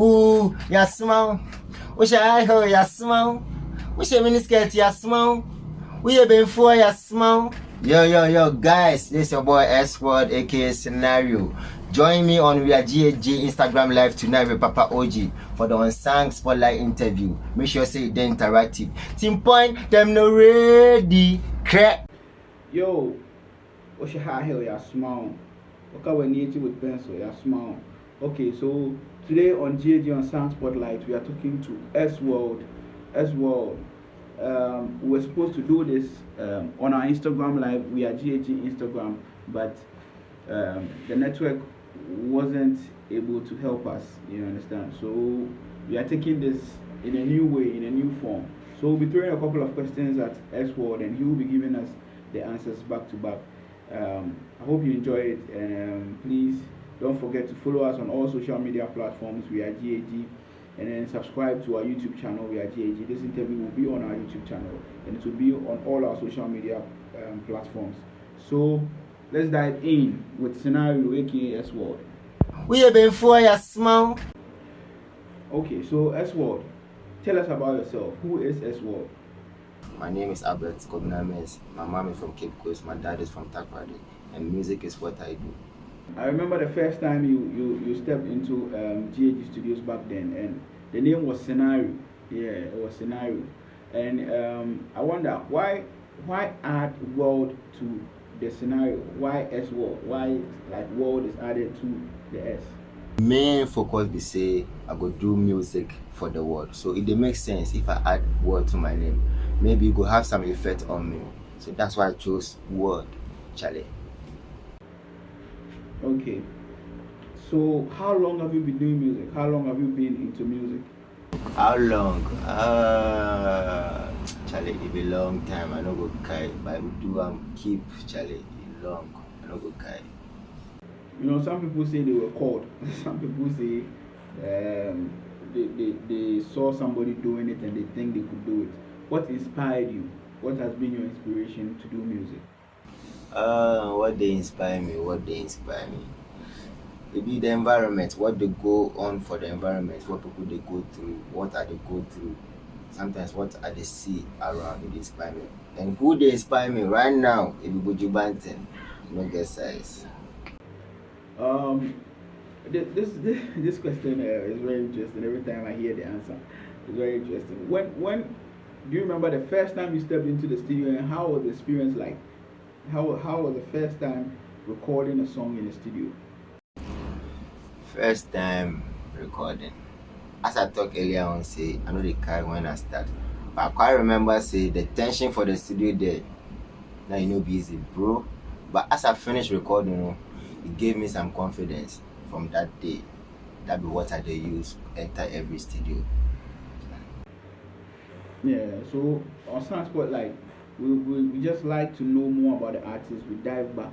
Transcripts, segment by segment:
Ooh, ya small. Wish I heard ya small. Wish a miniskirt ya small. We have been for ya small. Yo, guys, this is your boy S-Word, aka Senario. Join me on GhG Instagram Live tonight with PapaOgy for the Unsung Spotlight interview. Make sure say they're interactive. Team point, them no ready. Crap. Yo, what's your high hill? You're small. Okay, we need you with pencil. You're small. Okay, so today on GhG Unsung Spotlight, we are talking to S-Word. We were supposed to do this on our Instagram Live. We are GhG Instagram, but the network wasn't able to help us. You understand? So we are taking this in a new way, in a new form. So we'll be throwing a couple of questions at S-Word, and he will be giving us the answers back to back. I hope you enjoy it, and please don't forget to follow us on all social media platforms. We are GhG, and then subscribe to our YouTube channel. We are GhG. This interview will be on our YouTube channel, and it will be on all our social media platforms. So let's dive in with Senario, aka S-Word. We have been for ya small. Okay, so S-Word, tell us about yourself. Who is S-Word? My name is Albert Kobnames. My mom is from Cape Coast. My dad is from Takrady, and music is what I do. I remember the first time you stepped into GhG Studios back then, and the name was Senario. Yeah, it was Senario. And I wonder why add world to the Senario? Why S-Word? Why like world is added to the S? Main focus be say I go do music for the world. So it makes sense if I add word to my name. Maybe it go have some effect on me. So that's why I chose word, Charlie. Okay. So how long have you been doing music? How long have you been into music? How long? Charlie, it be long time. I no go kai, but I will do keep Charlie long. I no go kai. You know, some people say they were called. Some people say they saw somebody doing it and they think they could do it. What inspired you? What has been your inspiration to do music? What they inspire me? Maybe the environment, what they go on for the environment, what people they go through, what are they go through. Sometimes what are they see around, it inspire me. And who they inspire me right now, if you go to Banten, no get size. This question is very interesting. Every time I hear the answer, it's very interesting. When do you remember the first time you stepped into the studio, and how was the experience like? How was the first time recording a song in the studio? First time recording. As I talked earlier on, say I know the car when I start, but I quite remember say the tension for the studio there. Now you know be easy, bro. But as I finished recording, you know, it gave me some confidence from that day. That be what I use enter every studio. Yeah. So on Sound Spotlight, we just like to know more about the artists. We dive back,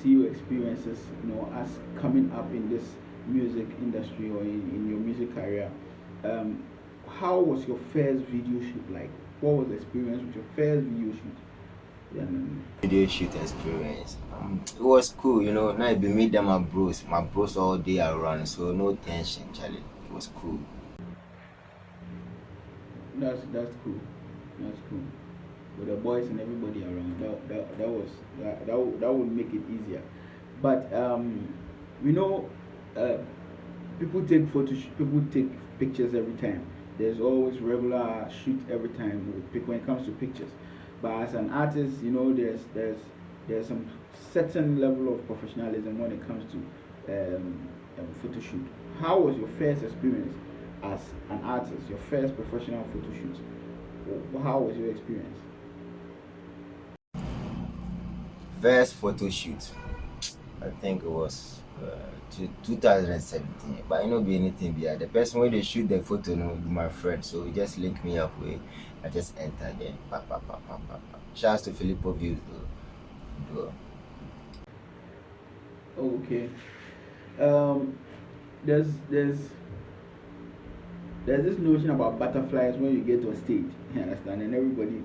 see your experiences, you know, as coming up in this music industry or in your music career. How was your first video shoot like? What was the experience with your first video shoot? Yeah, Video shoot experience. It was cool, you know. Now it be me and my bros all day around, so no tension, Charlie. It was cool. That's cool. That's cool. With the boys and everybody around, that would make it easier. But we know people take photos, people take pictures every time. There's always regular shoot every time when it comes to pictures. But as an artist, you know, there's some certain level of professionalism when it comes to photo shoot. How was your first experience as an artist? Your first professional photo shoot? How was your experience? First photo shoot, I think it was 2017. But I know be anything beyond. The person where they shoot the photo, no, be my friend. So he just link me up with. I just enter there. Shouts to Filippo Views though. Okay. There's this notion about butterflies when you get on stage. You understand? And everybody,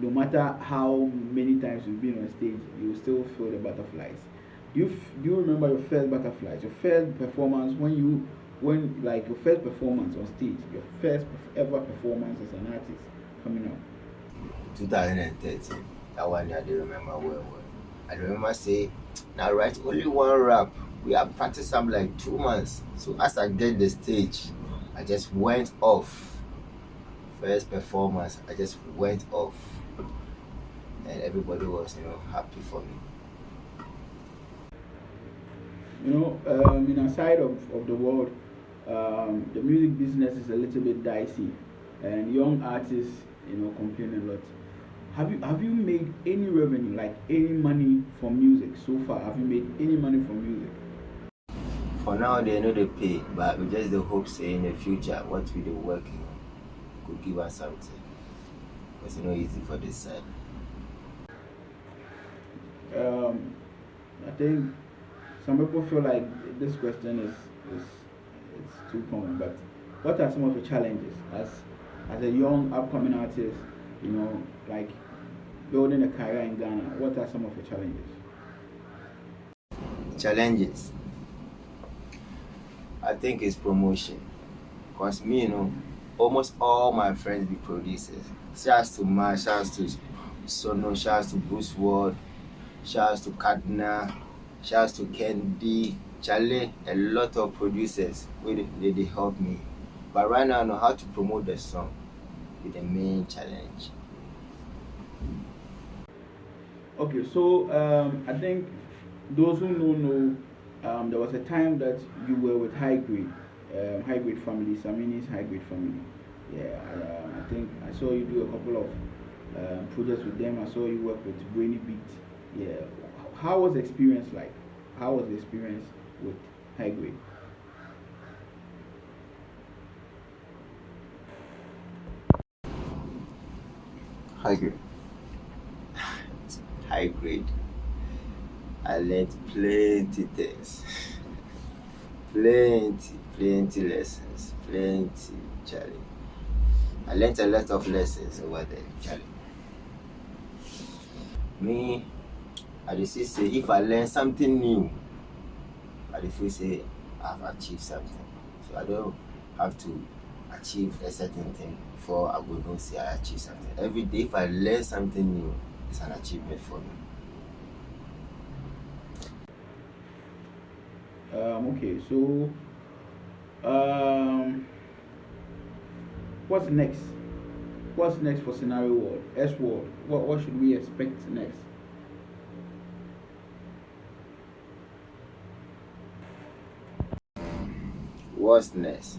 no matter how many times you've been on stage, you still feel the butterflies. Do you remember your first butterflies, your first performance when you when like your first performance on stage, your first ever performance as an artist coming up? 2013. That one I do remember well. I remember say, now write only one rap. We have practiced some like 2 months. So as I get the stage, I just went off. First performance, I just went off. And everybody was, happy for me. In our side of the world, the music business is a little bit dicey, and young artists, complain a lot. Have you made any revenue, like any money from music so far? Have you made any money from music? For now, they know they pay, but we just the hope say in the future, what we do working could give us something. Because it's not easy for this side. I think some people feel like this question is it's too common, but what are some of the challenges as a young upcoming artist, like building a career in Ghana? What are some of the challenges? Challenges, I think it's promotion. Because me, almost all my friends be producers. Shouts to Ma, shouts to Sono, shouts to Bruce Ward, shouts to Kadna, shouts to Kendi, Charlie, a lot of producers they help me. But right now I know how to promote the song with the main challenge. Okay, so I think those who know, there was a time that you were with High Grade family, Samini's High Grade family. Yeah, I think I saw you do a couple of projects with them. I saw you work with Brainy Beat. Yeah, how was the experience like? How was the experience with High Grade? High grade. High grade. I learned plenty things. plenty lessons. Plenty, Charlie. I learned a lot of lessons over there, Charlie. Me, I just say if I learn something new, I just say I've achieved something. So I don't have to achieve a certain thing before I go know say I achieve something. Every day if I learn something new, it's an achievement for me. Okay, so what's next? What's next for Senario World? S World. What should we expect next? What's next?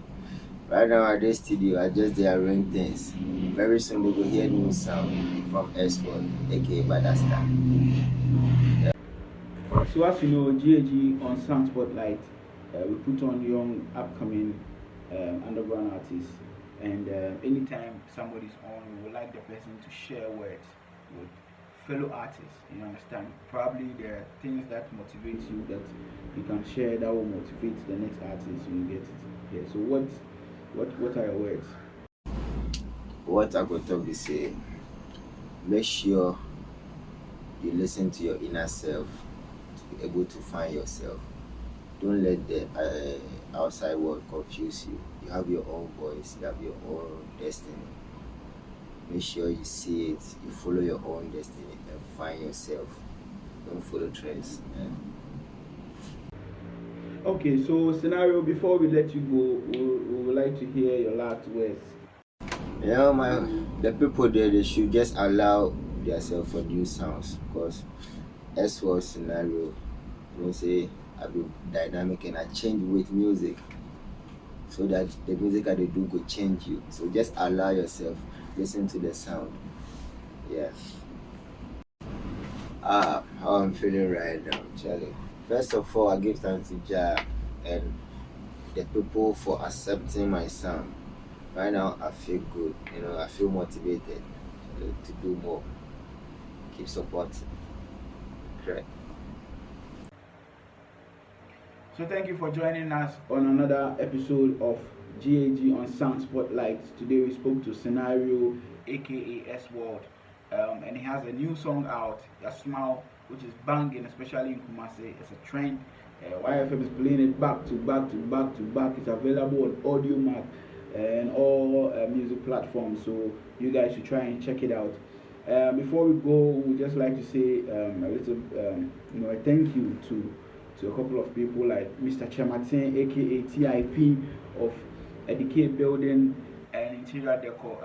Right now at this studio, I just arrange things. Very soon we will hear new sound from S World, aka Badasta. So as you know, GhG Unsung Spotlight, we put on young, upcoming underground artists, and anytime somebody's on, we would like the person to share words with fellow artists. You understand? Probably there are things that motivate you that you can share that will motivate the next artist. You get it? Yeah. So what are your words? What I could talk is say, make sure you listen to your inner self to be able to find yourself. Don't let the outside world confuse you. You have your own voice, you have your own destiny. Make sure you see it, you follow your own destiny and find yourself. Don't follow trends. Okay, so Senario, before we let you go, we would like to hear your last words. The people there, they should just allow themselves for new sounds, because as well Senario, say I be dynamic and I change with music, so that the music that they do could change you. So just allow yourself, listen to the sound. Yeah. How I'm feeling right now, Charlie. First of all, I give thanks to Jah and the people for accepting my sound. Right now, I feel good. I feel motivated to do more. Keep supporting. Correct. So thank you for joining us on another episode of GhG Unsung Spotlight. Today we spoke to Senario, aka S World, and he has a new song out, Yasmao, which is banging, especially in Kumasi. It's a trend, YFM is playing it back to back to back to back. It's available on Audio Mac and all music platforms, so you guys should try and check it out. Before we go, we'd just like to say a little, a thank you to a couple of people like Mr. Chematin, aka TIP of Educate Building and Interior Decor.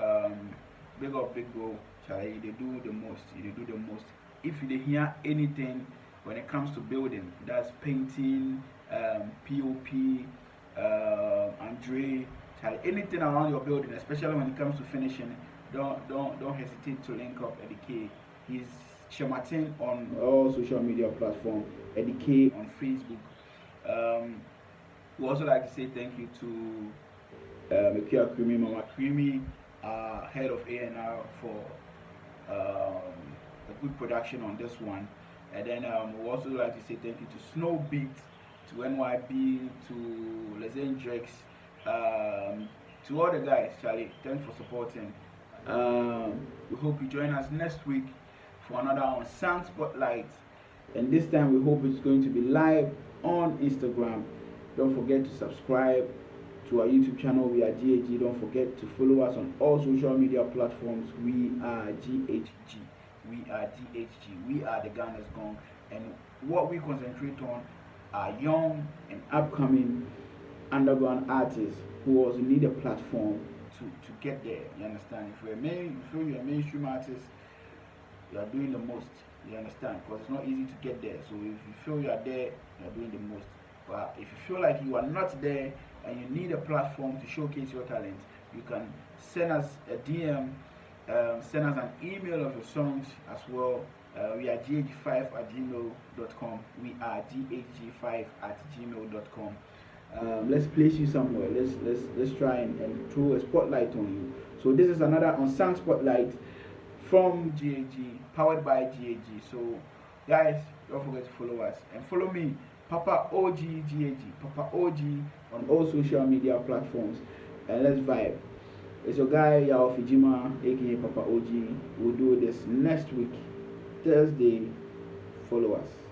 Big up, big bro, Charlie. They do the most. They do the most. If you hear anything when it comes to building, that's painting, POP, Andre, Charlie, anything around your building, especially when it comes to finishing, don't hesitate to link up Educate. He's Chematin on all social media platforms, Educate on Facebook. We also like to say thank you to Mekia Creamy, Mama Creamy, head of A&R for a good production on this one. And then we also like to say thank you to Snowbeat, to NYB, to Lezen Drex, to all the guys, Charlie. Thanks for supporting. We hope you join us next week for another Unsung Spotlight. And this time we hope it's going to be live on Instagram. Don't forget to subscribe to our YouTube channel. We are GhG. Don't forget to follow us on all social media platforms. We are GhG. We are GhG. We are the Ghana's Gong. And what we concentrate on are young and upcoming underground artists who also need a platform to get there. You understand? If you're a mainstream artist, you are doing the most. You understand? Because it's not easy to get there. So if you feel you are there, you are doing the most. But if you feel like you are not there and you need a platform to showcase your talent, you can send us a DM, send us an email of your songs as well. We are GhG5@gmail.com. We are GhG5@gmail.com. Let's place you somewhere. Let's try and throw a spotlight on you. So this is another Unsung Spotlight from GhG, powered by GhG. So guys, don't forget to follow us and follow me, PapaOgy GhG, PapaOgy on all social media platforms, and let's vibe. It's your guy Yao Fijima, aka PapaOgy. We'll do this next week, Thursday. Follow us.